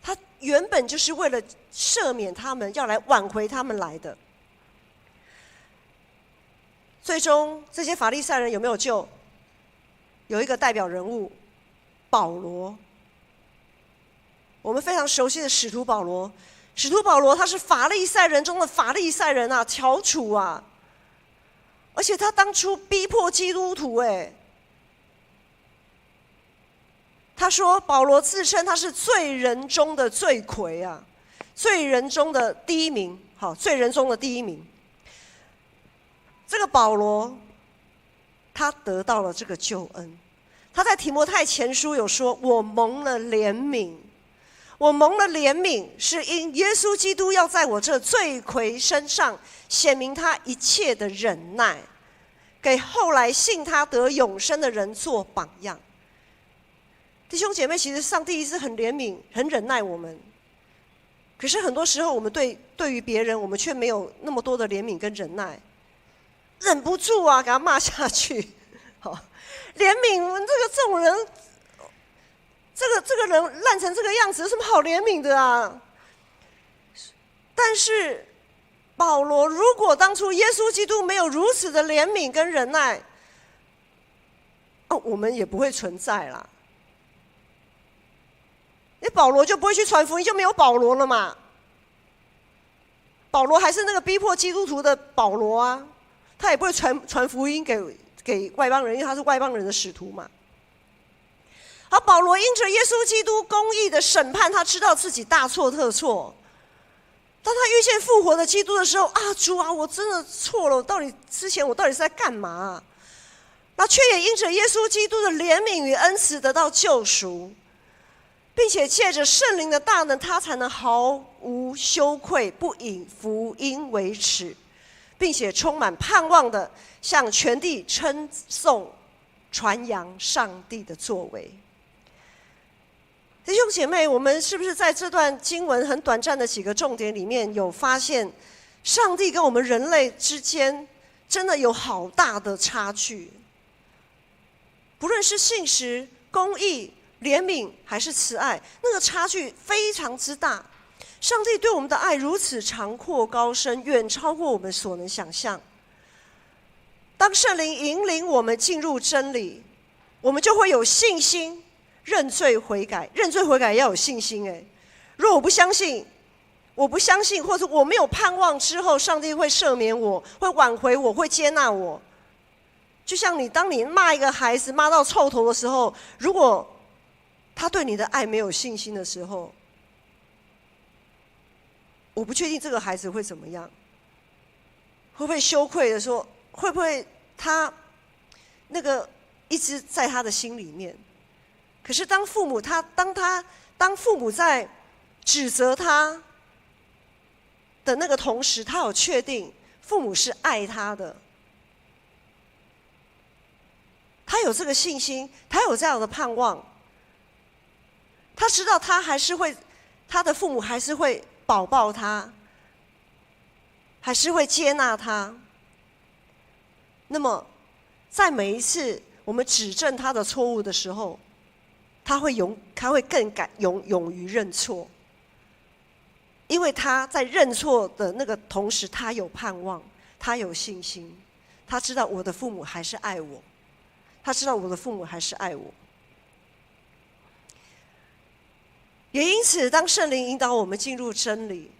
他原本就是为了赦免他们，要来挽回他们来的。最终这些法利赛人有没有救？有一个代表人物保罗，我们非常熟悉的使徒保罗。使徒保罗他是法利赛人中的法利赛人啊，翘楚啊，而且他当初逼迫基督徒他说保罗自称他是罪人中的罪魁啊，罪人中的第一名，好，罪人中的第一名。这个保罗他得到了这个救恩，他在提摩太前书有说：“我蒙了怜悯，我蒙了怜悯，是因耶稣基督要在我这罪魁身上显明他一切的忍耐，给后来信他得永生的人做榜样。”弟兄姐妹，其实上帝一直很怜悯、很忍耐我们，可是很多时候我们对于别人，我们却没有那么多的怜悯跟忍耐，忍不住啊，给他骂下去。好，怜悯这种人，这个人烂成这个样子，有什么好怜悯的啊？但是保罗，如果当初耶稣基督没有如此的怜悯跟忍耐，我们也不会存在啦。那保罗就不会去传福音，就没有保罗了嘛。保罗还是那个逼迫基督徒的保罗啊，他也不会传福音给外邦人，因为他是外邦人的使徒嘛。好，保罗因着耶稣基督公义的审判，他知道自己大错特错。当他遇见复活的基督的时候，主啊，我真的错了，之前我到底是在干嘛啊？那却也因着耶稣基督的怜悯与恩慈得到救赎，并且借着圣灵的大能，他才能毫无羞愧，不以福音为耻，并且充满盼望的向全地称颂传扬上帝的作为。弟兄姐妹，我们是不是在这段经文很短暂的几个重点里面有发现，上帝跟我们人类之间真的有好大的差距？不论是信实、公义、怜悯还是慈爱，那个差距非常之大。上帝对我们的爱如此长阔高深，远超过我们所能想象。当圣灵引领我们进入真理，我们就会有信心认罪悔改。认罪悔改也要有信心。如果我不相信，或者我没有盼望之后上帝会赦免我，会挽回我，会接纳我。就像当你骂一个孩子骂到臭头的时候，如果他对你的爱没有信心的时候，我不确定这个孩子会怎么样，会不会羞愧的说，会不会他那个一直在他的心里面。可是当父母在指责他的那个同时，他有确定父母是爱他的，他有这个信心，他有这样的盼望，他知道他的父母还是会保抱他，还是会接纳他。那么在每一次我们指正他的错误的时候，他会更勇于认错，因为他在认错的那个同时，他有盼望，他有信心，他知道我的父母还是爱我，他知道我的父母还是爱我。也因此，当圣灵引导我们进入真理，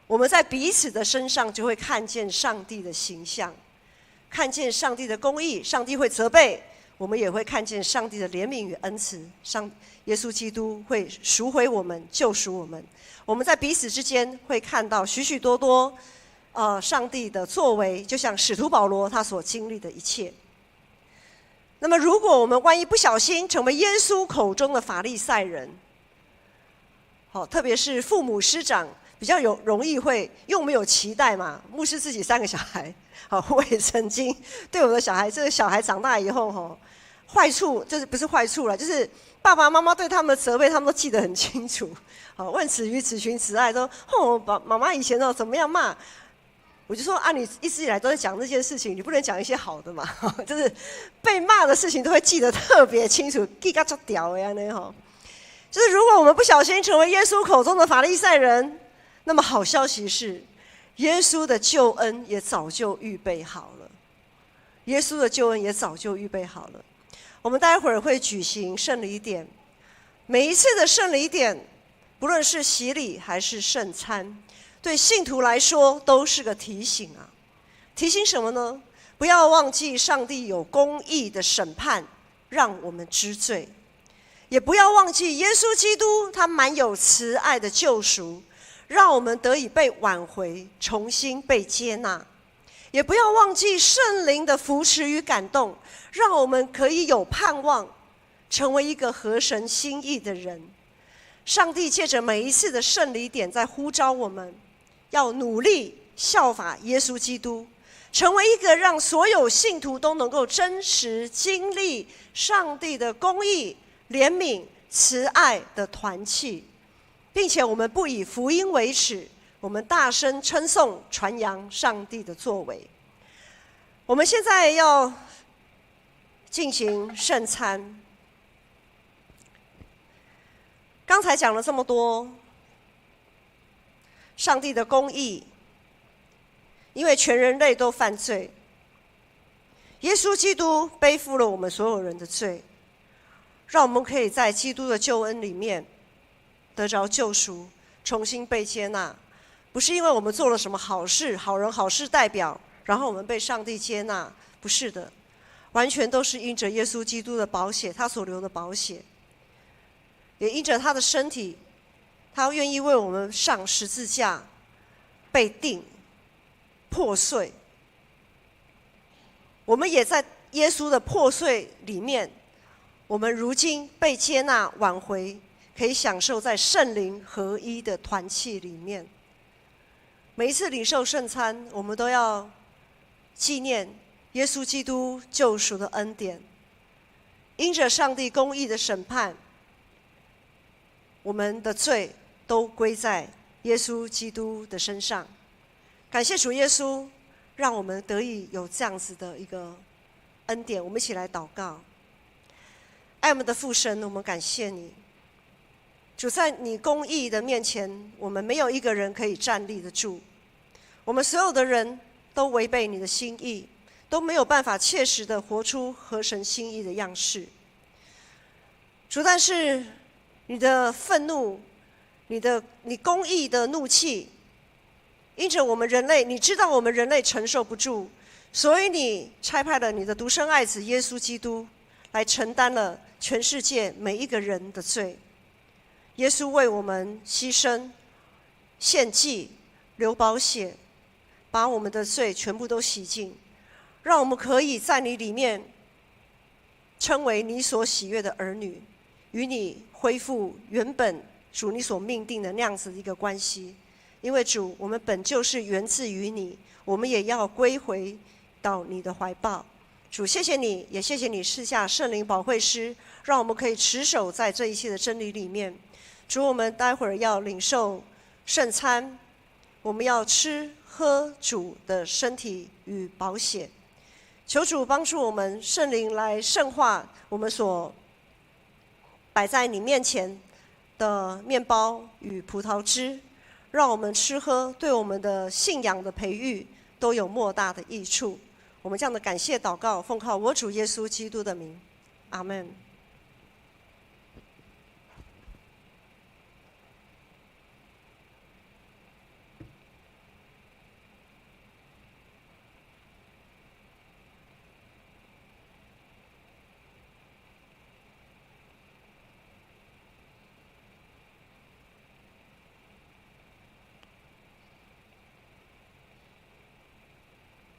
我们在彼此的身上就会看见上帝的形象，看见上帝的公义。上帝会责备，我们也会看见上帝的怜悯与恩慈。耶稣基督会赎回我们，救赎我们。我们在彼此之间会看到许许多多上帝的作为，就像使徒保罗他所经历的一切。那么如果我们万一不小心成为耶稣口中的法利赛人，特别是父母师长比较容易会，因为我们有期待嘛，牧师自己3个小孩，我也曾经对我的小孩，这个小孩长大以后坏处就是不是坏处啦，就是爸爸妈妈对他们的责备他们都记得很清楚。问此于此寻此爱，说妈妈以前怎么样骂，我就说你一直以来都在讲这件事情，你不能讲一些好的嘛。就是被骂的事情都会记得特别清楚，记到很屌的那就是如果我们不小心成为耶稣口中的法利赛人，那么好消息是，耶稣的救恩也早就预备好了。耶稣的救恩也早就预备好了。我们待会儿会举行圣礼典，每一次的圣礼典，不论是洗礼还是圣餐，对信徒来说都是个提醒啊。提醒什么呢？不要忘记上帝有公义的审判，让我们知罪；也不要忘记耶稣基督他满有慈爱的救赎，让我们得以被挽回，重新被接纳。也不要忘记圣灵的扶持与感动，让我们可以有盼望，成为一个合神心意的人。上帝借着每一次的圣礼点，在呼召我们，要努力效法耶稣基督，成为一个让所有信徒都能够真实经历上帝的公义、怜悯、慈爱的团契，并且我们不以福音为耻，我们大声称颂、传扬上帝的作为。我们现在要进行圣餐。刚才讲了这么多，上帝的公义，因为全人类都犯罪，耶稣基督背负了我们所有人的罪，让我们可以在基督的救恩里面得着救赎，重新被接纳。不是因为我们做了什么好事，好人好事代表，然后我们被上帝接纳，不是的，完全都是因着耶稣基督的宝血，他所流的宝血，也因着他的身体，他愿意为我们上十字架，被钉破碎。我们也在耶稣的破碎里面，我们如今被接纳挽回，可以享受在圣灵合一的团契里面。每一次领受圣餐，我们都要纪念耶稣基督救赎的恩典。因着上帝公义的审判，我们的罪都归在耶稣基督的身上。感谢主耶稣，让我们得以有这样子的一个恩典。我们一起来祷告。爱我们的父神，我们感谢你，主，在你公义的面前，我们没有一个人可以站立得住。我们所有的人都违背你的心意，都没有办法切实的活出合神心意的样式。主，但是你的愤怒，你公义的怒气，因着我们人类，你知道我们人类承受不住，所以你差派了你的独生爱子耶稣基督，来承担了全世界每一个人的罪。耶稣为我们牺牲、献祭、流宝血，把我们的罪全部都洗净，让我们可以在你里面称为你所喜悦的儿女，与你恢复原本主你所命定的那样子的一个关系。因为主，我们本就是源自于你，我们也要归回到你的怀抱。主，谢谢你，也谢谢你赐下圣灵保惠师，让我们可以持守在这一切的真理里面。主，我们待会儿要领受圣餐，我们要吃喝主的身体与宝血。求主帮助我们，圣灵来圣化我们所摆在你面前的面包与葡萄汁，让我们吃喝对我们的信仰的培育都有莫大的益处。我们这样的感谢祷告，奉靠我主耶稣基督的名，阿们。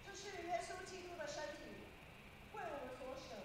这是耶稣基督的身体，为我们所舍的。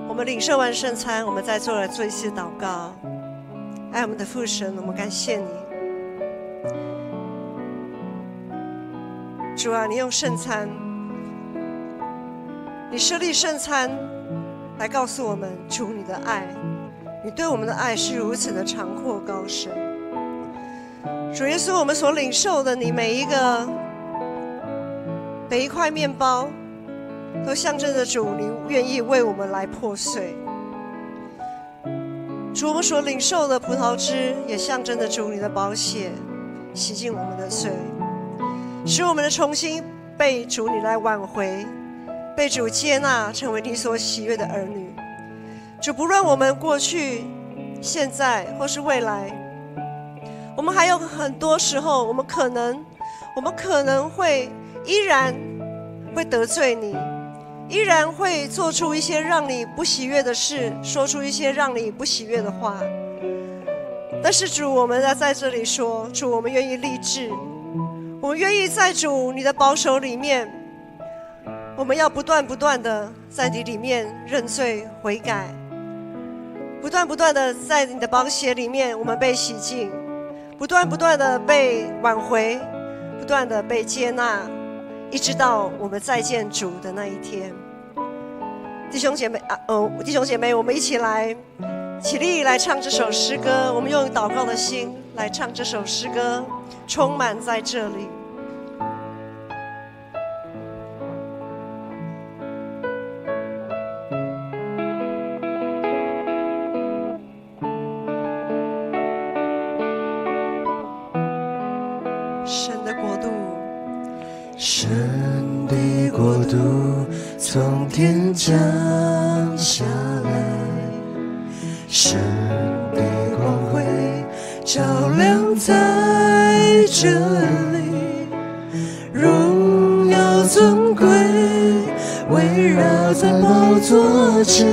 我们领受完圣餐，我们再做一次祷告。爱我们的父神，我们感谢你，主啊，你用圣餐，你设立圣餐来告诉我们主你的爱，你对我们的爱是如此的长阔高深。主耶稣，我们所领受的你每一块面包，都象征着主你愿意为我们来破碎。主，我们所领受的葡萄汁也象征着主你的宝血洗净我们的罪，使我们的重新被主你来挽回，被主接纳成为你所喜悦的儿女。主，不论我们过去、现在或是未来，我们还有很多时候，我们可能会依然会得罪你，依然会做出一些让你不喜悦的事，说出一些让你不喜悦的话。但是主，我们要在这里说，主，我们愿意立志，我们愿意在主你的保守里面，我们要不断的在你里面认罪悔改，不断的在你的宝血里面我们被洗净，不断的被挽回，不断的被接纳，一直到我们再见主的那一天。弟兄姐妹，我们一起来起立来唱这首诗歌，我们用祷告的心来唱这首诗歌，充满在这里。神的国度，神的国度从天降下来，神的光辉照亮在这里，荣耀尊贵围绕在宝座前，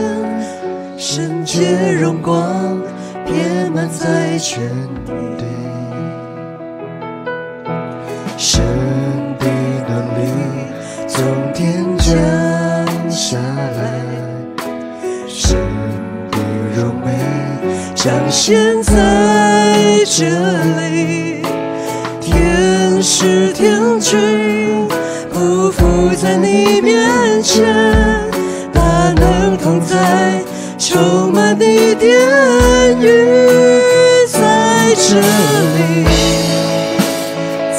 圣洁荣光遍满在全地。神的能力从天降下来，神的荣美彰显在这里，天使天军匍匐在你面前，大能同在充满你殿宇，在这里，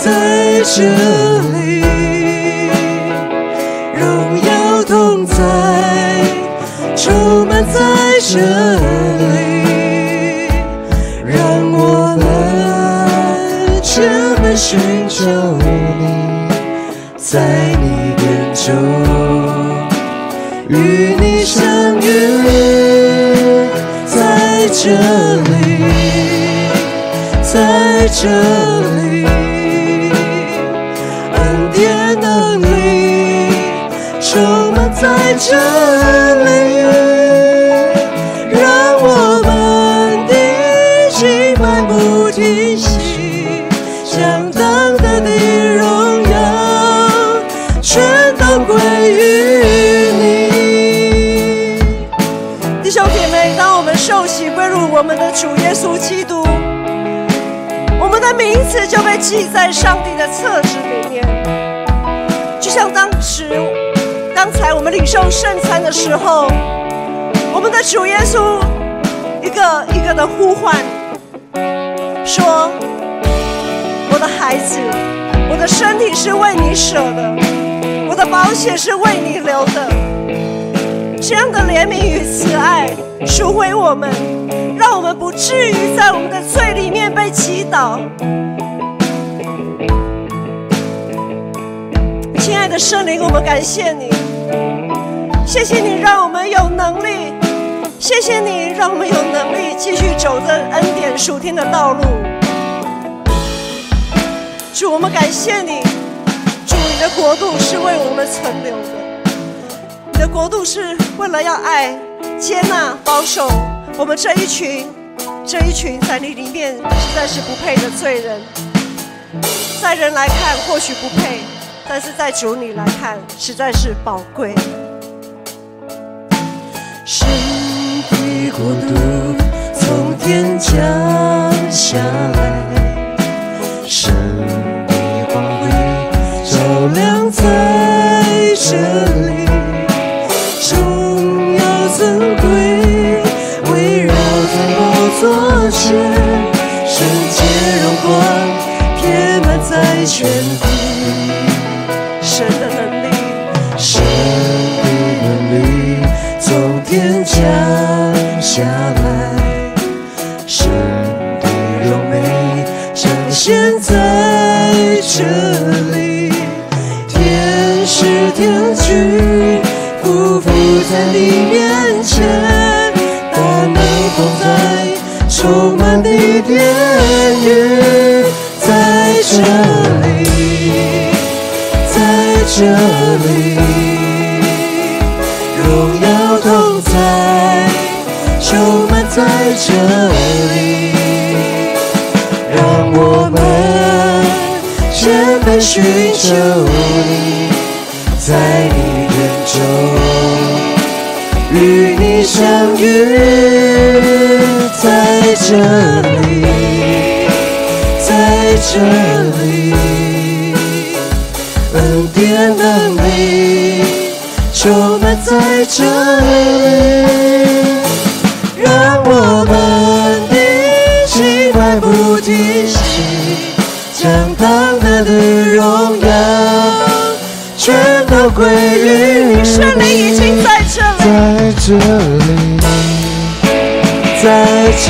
在这里，荣耀同在充满在这里，让我们全面寻求你，在你殿中与你相遇，在这里，在这里，恩典能力充满在这里，让我们的敬拜不停息，相当的荣耀全都归于你。弟兄姐妹，当我们受洗归入我们的主耶稣基督，我们的名字就被记在上帝的册子里面。就像刚才我们领受圣餐的时候，我们的主耶稣一个一个的呼唤，说：我的孩子，我的身体是为你舍的，我的宝血是为你流的。这样的怜悯与慈爱赎回我们，让我们不至于在我们的罪里面被击倒。亲爱的圣灵，我们感谢你，谢谢你让我们有能力，谢谢你让我们有能力继续走着恩典属天的道路。主，我们感谢你，主，你的国度是为我们存留的，你的国度是为了要爱、接纳、保守我们这一群在你里面实在是不配的罪人。在人来看或许不配，但是在主你来看实在是宝贵。神的国度从天降下来，神的光辉照亮在这里，荣耀尊贵围绕在宝座前，圣洁荣光遍满在全地。神的能力，神的能力从天降下来，神的荣美彰显在这里，天使天军匍匐在你面前，大能同在充满你殿宇，在这里，在这里，荣耀同在充满在这里，让我们全面寻求你，在你殿中与你相遇，在这里，在这里，恩典能力充满在这里，让我们的敬拜不停息，将当得的荣耀全都归于你。圣灵已经在这里，在这里，在这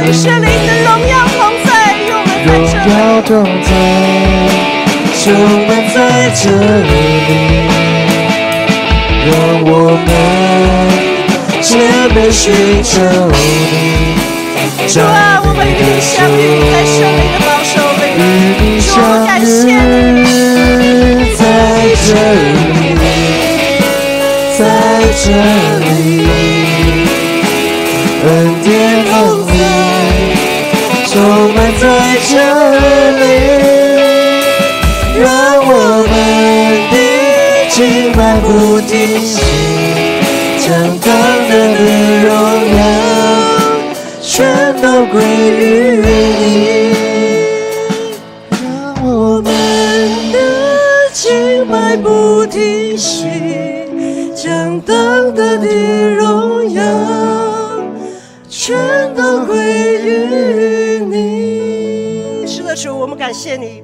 里，圣灵的荣耀同在，与我们在这里。荣耀同在，充满在这里，让我们谦卑寻求你。主啊，我们与你相遇在圣灵的保守里。主啊，感谢你，在这里，在这里，恩典能力充满在这里，让我们的敬拜不停息，将当得的荣耀全都归于你，让我们的敬拜不停息，将当得的荣耀全都归于你。是的，主，我们感谢你，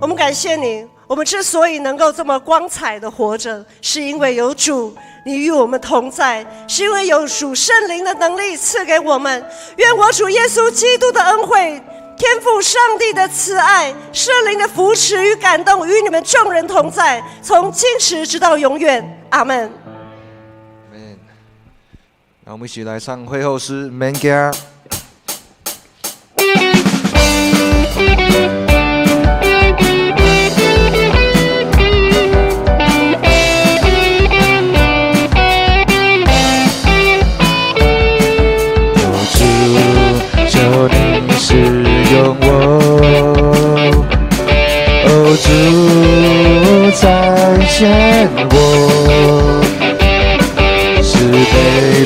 我们感谢你。我们之所以能够这么光彩的活着，是因为有主，你与我们同在，是因为有主圣灵的能力赐给我们。愿我主耶稣基督的恩惠、天父上帝的慈爱、圣灵的扶持与感动与你们众人同在，从今时直到永远。阿们。让我们一起来唱会后诗《免惊》。求你使用我，哦主再见我，是被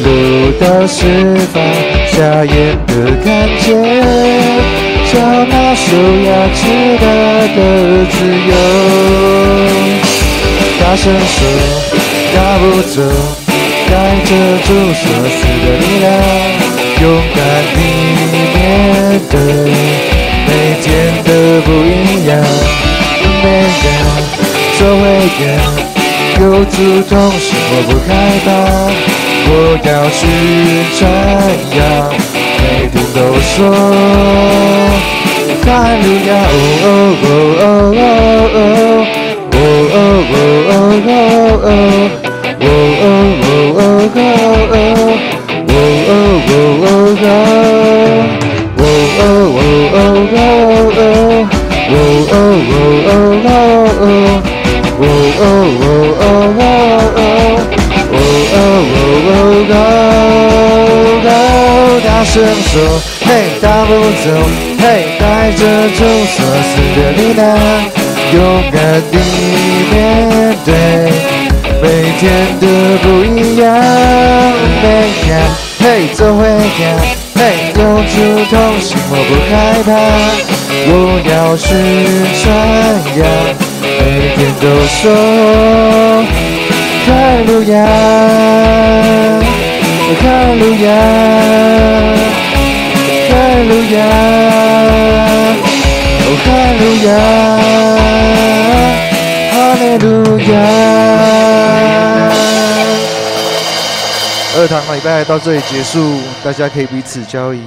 路的释放，瞎眼的看见，叫那受压制的自由。大声说，大步走，带着主所赐的力量。勇敢地面对每天的不一样，每样做会样，有主同行我不害怕，我要去传扬，每天都说哈利路亚，哦哦哦哦哦哦哦哦哦哦哦哦哦。大声说，嘿，大步走，嘿，带着主所赐的力量，勇敢地面对每天的不一样，每样，嘿，做会样，嘿，有主同行我不害怕，我要去传扬，每天都说哈利路亚，哈利路亚，哈利路亚，哦，哈利路亚，哈利路亚。2堂礼拜到这里结束，大家可以彼此交易。